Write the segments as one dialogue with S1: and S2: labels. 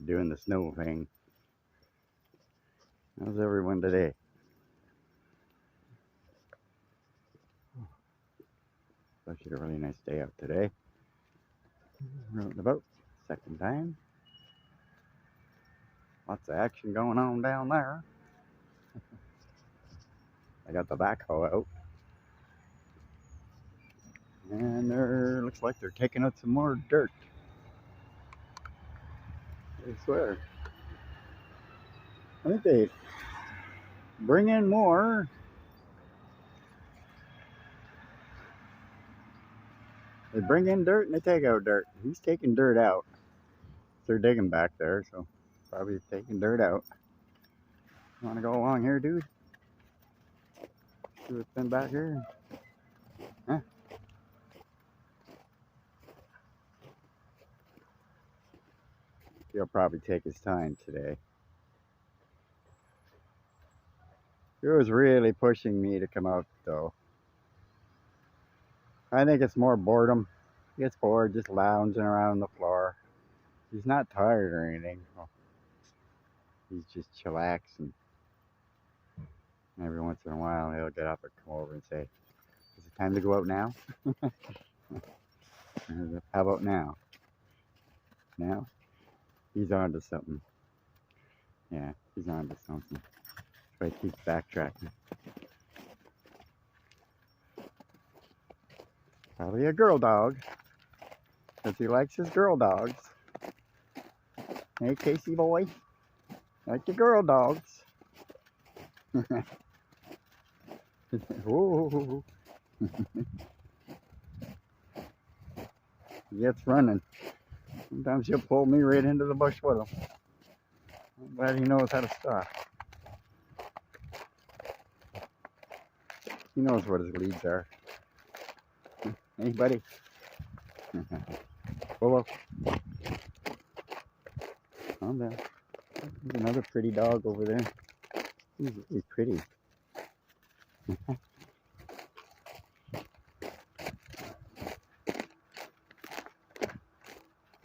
S1: Doing the snow thing. How's everyone today? It's actually a really nice day out today. We're out and about, second time. Lots of action going on down there. I got the backhoe out. And there looks like they're taking out some more dirt. I swear. I think they bring in more. They bring in dirt and they take out dirt. He's taking dirt out. They're digging back there, so probably taking dirt out. You want to go along here, dude? See what's been back here? Huh? He'll probably take his time today. He was really pushing me to come out, though. I think it's more boredom. He gets bored just lounging around the floor. He's not tired or anything. He's just chillaxing. Every once in a while, he'll get up and come over and say, "Is it time to go out now?" How about now? Now? He's on to something. Yeah, he's on to something. That's why he keeps backtracking. Probably a girl dog. Because he likes his girl dogs. Hey, Casey boy. Like your girl dogs. Whoa. He gets running. Sometimes he'll pull me right into the bush with him. I'm glad he knows how to stop. He knows what his leads are. Hey, buddy. Whoa, whoa. Calm down. There's another pretty dog over there. He's really pretty.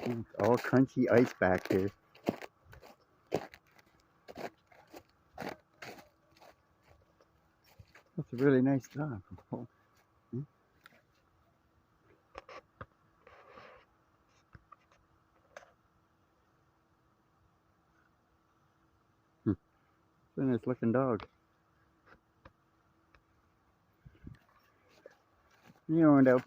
S1: It's all crunchy ice back here. That's a really nice dog. It's a nice looking dog. You know,